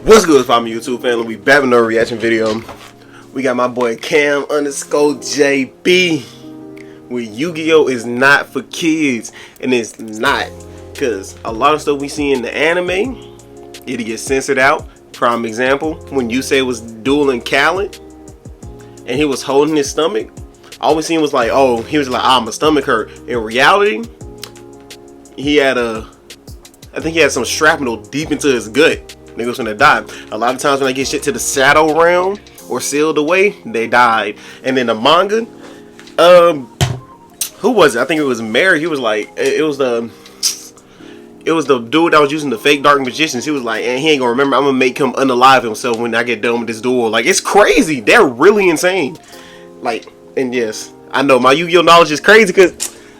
What's good, family, YouTube family? We back with another reaction video. We got my boy Cam_JB with Yu-Gi-Oh is not for kids, and it's not, cause a lot of stuff we see in the anime, it'll get censored out. Prime example, when Yusei was dueling Khaled, and he was holding his stomach, all we seen was like, oh, he was like, ah, my stomach hurt. In reality, he had I think he had some shrapnel deep into his gut. Nigga was gonna die. A lot of times when they get shit to the shadow realm or sealed away, they died. And in the manga, who was it? I think it was Merrick. He was like, it was the dude that was using the fake dark magicians. He was like, and he ain't gonna remember. I'm gonna make him unalive himself when I get done with this duel. Like, it's crazy. They're really insane. Like, and yes, I know my Yu-Gi-Oh knowledge is crazy because,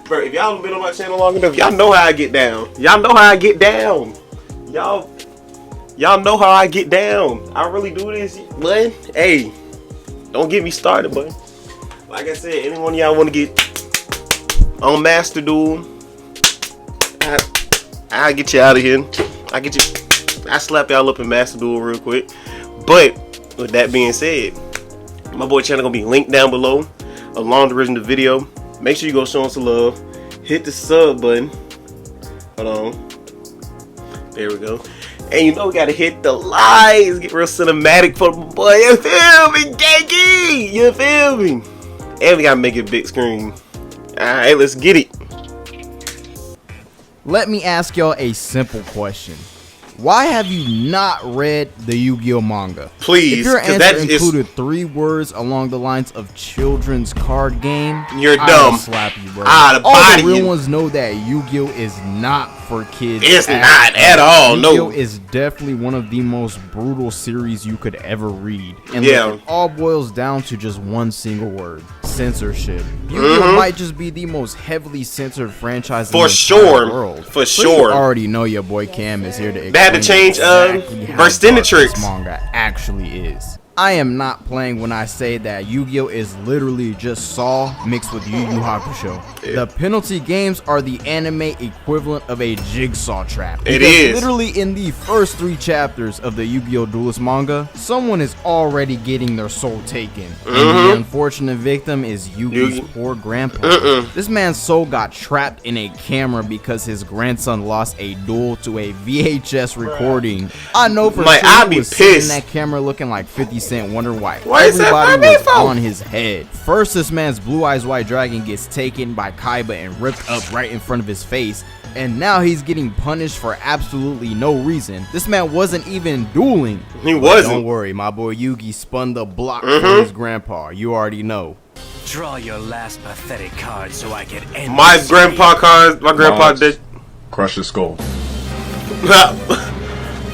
bro, if y'all have been on my channel long enough, y'all know how I get down. Y'all know how I get down. Y'all know how I get down. I really do this, but hey, don't get me started, but like I said, anyone of y'all want to get on Master Duel, I'll get you out of here. I slap y'all up in Master Duel real quick. But with that being said, my boy channel gonna be linked down below along the original video. Make sure you go show him some love. Hit the sub button. Hold on. There we go. And you know we gotta hit the likes, get real cinematic for the boy, you feel me, Gangy? You feel me? And we gotta make it big screen. Alright, let's get it. Let me ask y'all a simple question. Why have you not read the Yu-Gi-Oh manga? Please, if your answer that included 3 words along the lines of children's card game, you're dumb. I'll slap you, bro. All the real ones know that Yu-Gi-Oh is not for kids. It's not at all. No. Yu-Gi-Oh is definitely one of the most brutal series you could ever read. And yeah, look, it all boils down to just one single word: censorship. Yu-Gi-Oh might just be the most heavily censored franchise in the entire world. For so sure. You already know your boy Cam is here to they had to change this manga actually is. I am not playing when I say that Yu-Gi-Oh is literally just Saw mixed with Yu-Yu-Hakusho. Yeah. The penalty games are the anime equivalent of a jigsaw trap. It is. Literally in the first 3 chapters of the Yu-Gi-Oh Duelist manga, someone is already getting their soul taken. And the unfortunate victim is Yugi's poor grandpa. This man's soul got trapped in a camera because his grandson lost a duel to a VHS recording. I know for sure I'd he be was sitting pissed. in that camera looking like 50 Cent, wonder why everybody was on his head. First, this man's Blue Eyes White Dragon gets taken by Kaiba and ripped up right in front of his face, and now he's getting punished for absolutely no reason. This man wasn't even dueling. He wasn't. Don't worry, my boy Yugi spun the block for his grandpa. You already know. Draw your last pathetic card so I can end my grandpa cards. My grandpa did. Crush his skull.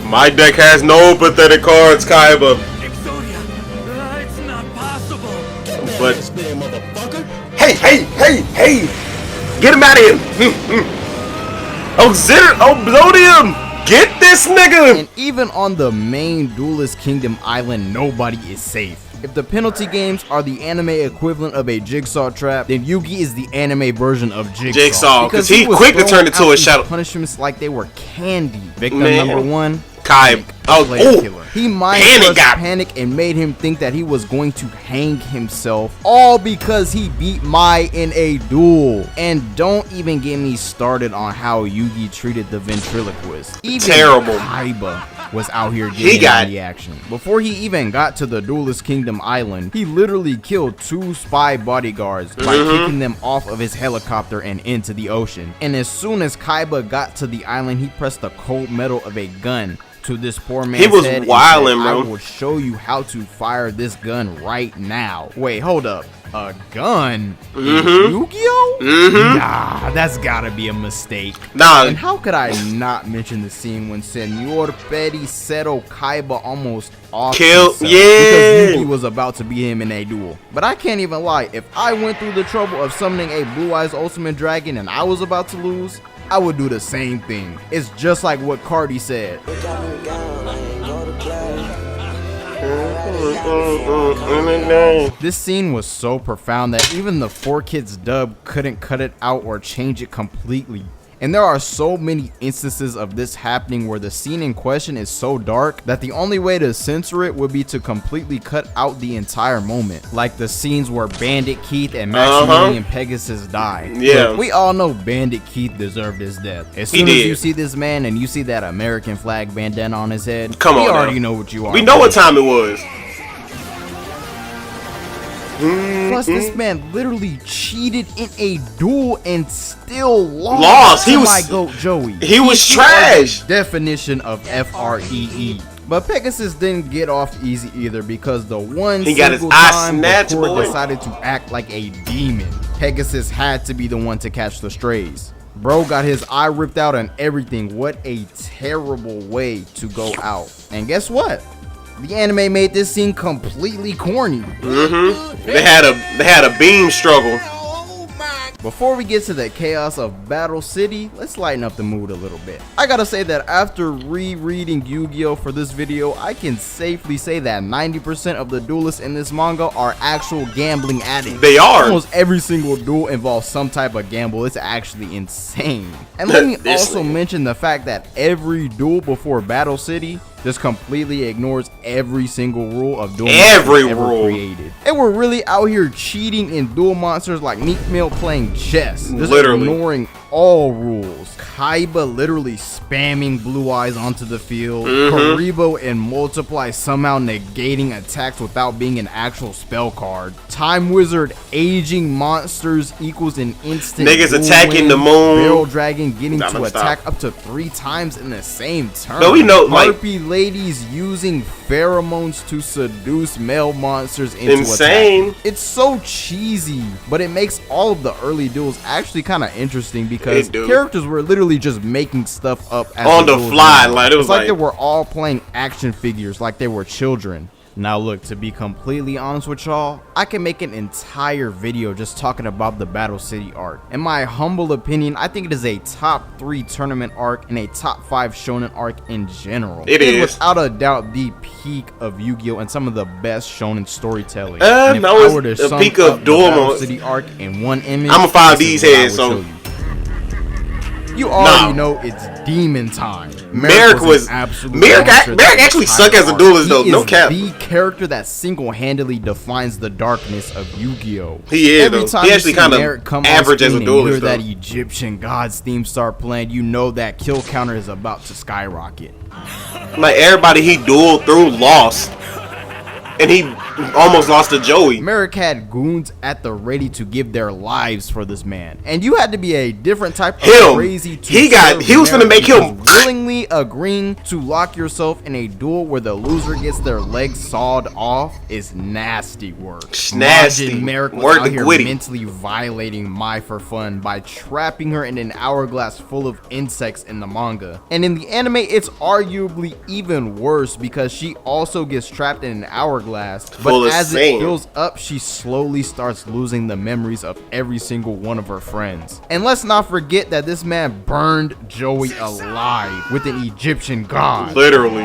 My deck has no pathetic cards, Kaiba. It's not possible. But hey, get him out of here. Oblivion, get this nigga. And even on the main Duelist Kingdom Island, nobody is safe. If the penalty games are the anime equivalent of a jigsaw trap, then Yugi is the anime version of Jigsaw. Because he quick to turn into a shadow. Punishments like they were candy. Victim Man. number 1, Kai. He mind panic and made him think that he was going to hang himself, all because he beat Mai in a duel. And don't even get me started on how Yugi treated the ventriloquist. Even terrible. Kaiba was out here getting the action. Before he even got to the Duelist Kingdom Island, he literally killed 2 spy bodyguards by kicking them off of his helicopter and into the ocean. And as soon as Kaiba got to the island, he pressed the cold metal of a gun to this poor man's head. He was wildin', bro. I will show you how to fire this gun right now. Wait, hold up. A gun? Yu-Gi-Oh? Nah, that's gotta be a mistake. Nah. And how could I not mention the scene when Senor Pericero Kaiba almost killed? Because Yugi was about to beat him in a duel. But I can't even lie. If I went through the trouble of summoning a Blue Eyes Ultimate Dragon and I was about to lose, I would do the same thing. It's just like what Cardi said. This scene was so profound that even the 4Kids dub couldn't cut it out or change it completely. And there are so many instances of this happening where the scene in question is so dark that the only way to censor it would be to completely cut out the entire moment. Like the scenes where Bandit Keith and Maximilian Pegasus die. Yeah. Look, we all know Bandit Keith deserved his death. As soon as you see this man and you see that American flag bandana on his head, we already know what you are. We know what time it was. Plus, this man literally cheated in a duel and still lost. He was my goat Joey. He was trash. Definition of FREE. But Pegasus didn't get off easy either, because the one he got his eye snatched, boy, decided to act like a demon. Pegasus had to be the one to catch the strays. Bro got his eye ripped out and everything. What a terrible way to go out. And guess what? The anime made this scene completely corny. They had a beam struggle. Before we get to the chaos of Battle City, let's lighten up the mood a little bit. I gotta say that after rereading Yu-Gi-Oh for this video, I can safely say that 90% of the duelists in this manga are actual gambling addicts. They are. Almost every single duel involves some type of gamble. It's actually insane. And let me also mention the fact that every duel before Battle City just completely ignores every single rule of duel ever created. They were really out here cheating in duel monsters like Meek Mill playing chess, just ignoring all rules. Kaiba literally spamming Blue Eyes onto the field. Karibo and Multiply somehow negating attacks without being an actual spell card. Time Wizard aging monsters equals an instant niggas attacking the moon. Barrel Dragon getting to attack up to 3 times in the same turn. No, we know, Harpy ladies using pheromones to seduce male monsters into insane attack. It's so cheesy, but it makes all of the early duels actually kind of interesting, because characters were literally just making stuff up as on the fly. Like it was like they were all playing action figures like they were children. Now look, to be completely honest with y'all, I can make an entire video just talking about the Battle City arc. In my humble opinion, I think it is a top 3 tournament arc and a top 5 shonen arc in general. It is without a doubt the peak of Yu-Gi-Oh and some of the best shonen storytelling. And if I were to sum peak up of the Battle City arc in one image, I'm gonna find these heads. So you already know it's demon time. Merrick actually suck as a duelist though. No cap. He is the character that single-handedly defines the darkness of Yu-Gi-Oh. He is. Every time he actually kind of average as a duelist. Hear that Egyptian gods theme start playing, you know that kill counter is about to skyrocket. Like everybody he dueled through lost. And he almost lost to Joey. Merrick had goons at the ready to give their lives for this man, and you had to be a different type of crazy to he was gonna make him willingly agreeing to lock yourself in a duel where the loser gets their legs sawed off is nasty work. Nasty. Merrick was out here mentally violating Mai for fun by trapping her in an hourglass full of insects in the manga, and in the anime it's arguably even worse because she also gets trapped in an hourglass. But as it fills up, she slowly starts losing the memories of every single one of her friends. And let's not forget that this man burned Joey alive with an Egyptian god. Literally.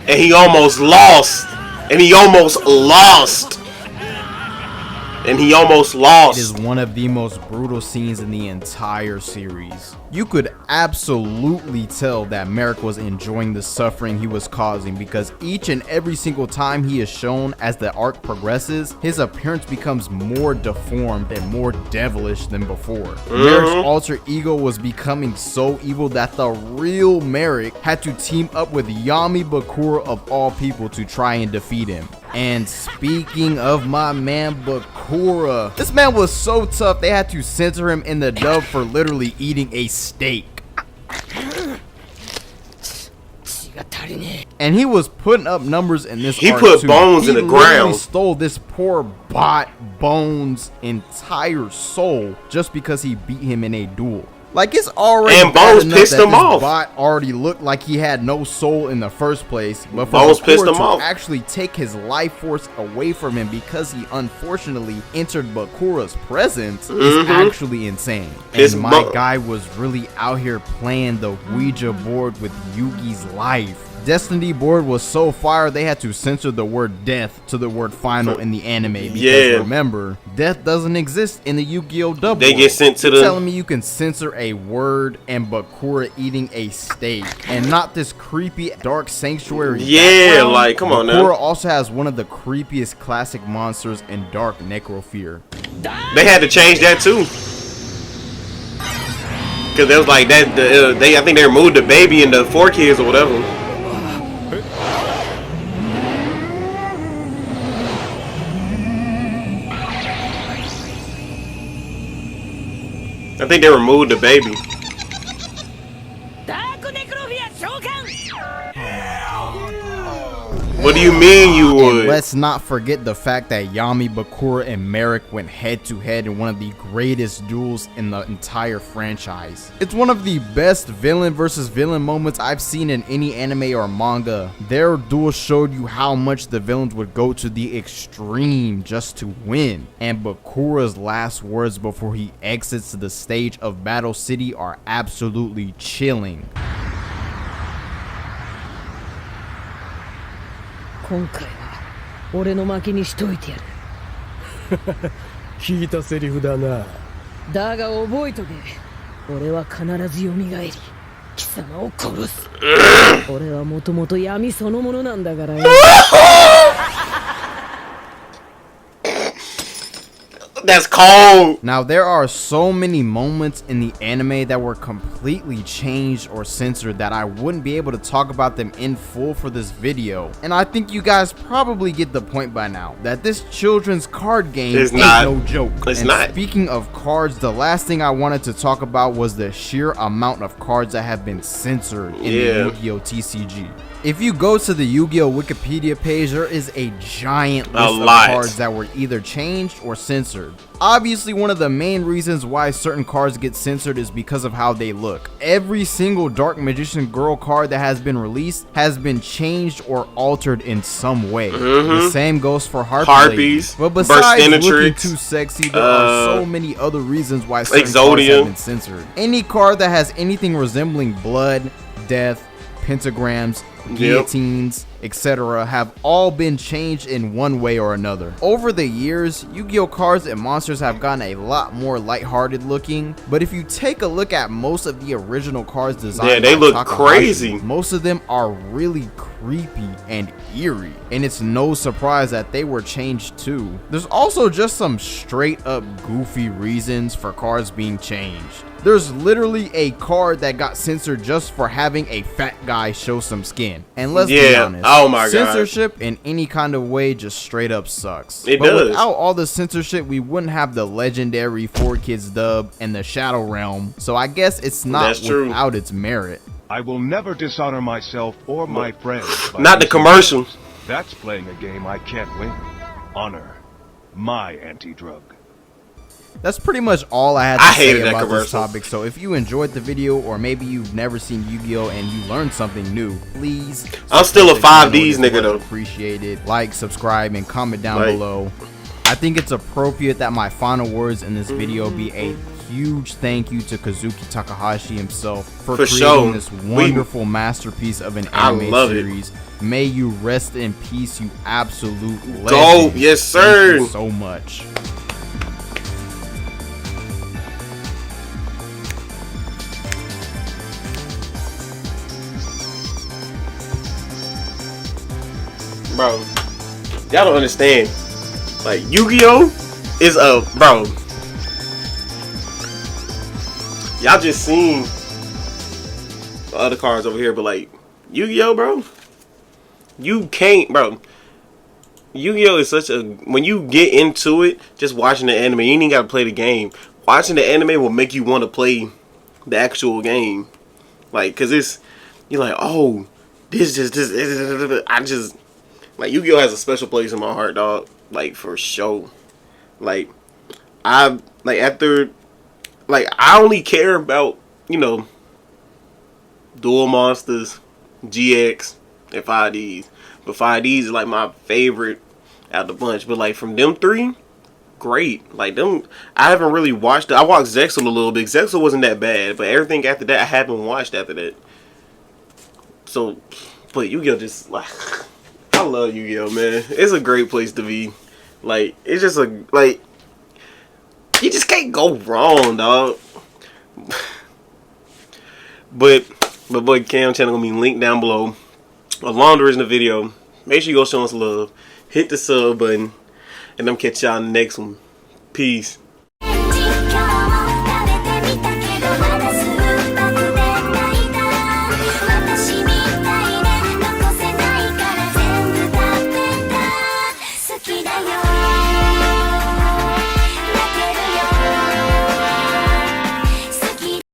And he almost lost. And he almost lost. It is one of the most brutal scenes in the entire series. You could absolutely tell that Merrick was enjoying the suffering he was causing, because each and every single time he is shown as the arc progresses, his appearance becomes more deformed and more devilish than before. Merrick's alter ego was becoming so evil that the real Merrick had to team up with Yami Bakura of all people to try and defeat him. And speaking of my man Bakura, this man was so tough they had to censor him in the dub for literally eating a steak. And he was putting up numbers in this arc put too. bones in the ground. He stole this poor bot Bones' entire soul just because he beat him in a duel. Like, it's already and Bones pissed him off. Bot already looked like he had no soul in the first place, but for Bones pissed him to off. actually take his life force away from him because he unfortunately entered Bakura's presence is actually insane. And my guy was really out here playing the Ouija board with Yugi's life. Destiny board was so fire they had to censor the word death to the word final in the anime because remember, death doesn't exist in the Yu-Gi-Oh double. They get sent to the telling me you can censor a word and Bakura eating a steak and not this creepy dark sanctuary background. Like come on now. Bakura also has one of the creepiest classic monsters in Dark Necrofear. They had to change that too. Cause it was like that. I think they removed the baby and the 4 kids or whatever. I think they removed the baby. What do you mean you would? And let's not forget the fact that Yami, Bakura, and Merrick went head to head in one of the greatest duels in the entire franchise. It's one of the best villain versus villain moments I've seen in any anime or manga. Their duel showed you how much the villains would go to the extreme just to win. And Bakura's last words before he exits the stage of Battle City are absolutely chilling. 今回は俺の負けにしといてやる。聞いたセリフだな。だが覚えとけ。俺は必ず蘇り、貴様を殺す。俺はもともと闇そのものなんだからよ。That's cold. Now there are so many moments in the anime that were completely changed or censored that I wouldn't be able to talk about them in full for this video. And I think you guys probably get the point by now that this children's card game ain't no joke. It's not. Speaking of cards, the last thing I wanted to talk about was the sheer amount of cards that have been censored in the Yu-Gi-Oh TCG. If you go to the Yu-Gi-Oh Wikipedia page, there is a giant list of cards that were either changed or censored. Obviously, one of the main reasons why certain cards get censored is because of how they look. Every single Dark Magician Girl card that has been released has been changed or altered in some way. The same goes for Harpies. But besides looking too sexy, there are so many other reasons why certain cards have been censored. Any card that has anything resembling blood, death, pentagrams, guillotines, etc. have all been changed in one way or another. Over the years, Yu-Gi-Oh cards and monsters have gotten a lot more lighthearted looking, but if you take a look at most of the original cards designed they by look Takahashi, crazy. Most of them are really creepy and eerie, and it's no surprise that they were changed too. There's also just some straight up goofy reasons for cards being changed. There's literally a card that got censored just for having a fat guy show some skin. And let's be honest, oh my censorship in any kind of way just straight up sucks. It but does. Without all the censorship, we wouldn't have the legendary 4 Kids dub and the Shadow Realm. So I guess it's not without its merit. I will never dishonor myself or my friends. Not the commercial. That's playing a game I can't win. Honor my anti-drug. That's pretty much all I had to say about this topic. So if you enjoyed the video, or maybe you've never seen Yu-Gi-Oh and you learned something new, please. I'm still a 5Ds nigga though. Appreciate it. Like, subscribe, and comment down below. I think it's appropriate that my final words in this video be a huge thank you to Kazuki Takahashi himself for creating this wonderful masterpiece of an anime series. May you rest in peace, you absolute legend. Dope, yes sir. Thank you so much. Bro, y'all don't understand. Like, Yu-Gi-Oh is a bro. Y'all just seen the other cards over here, but like Yu-Gi-Oh, bro, you can't, bro. Yu-Gi-Oh is such a, when you get into it, just watching the anime, you ain't even gotta play the game. Watching the anime will make you want to play the actual game. Like, cause it's, you're like, oh, like, Yu-Gi-Oh has a special place in my heart, dog. Like, for sure. Like, I only care about, you know, Duel Monsters, GX, and 5Ds. But 5Ds is like my favorite out of the bunch. But like, from them three, great. Like, them, I haven't really watched it. I watched Zexal a little bit. Zexal wasn't that bad, but everything after that I haven't watched after that. So But Yu-Gi-Oh just like, I love Yu-Gi-Oh, man. It's a great place to be. Like, it's just like, you just can't go wrong, dog. But my boy Cam channel gonna be linked down below, along the original video. Make sure you go show us love, hit the sub button, and I'm catch y'all in the next one. Peace.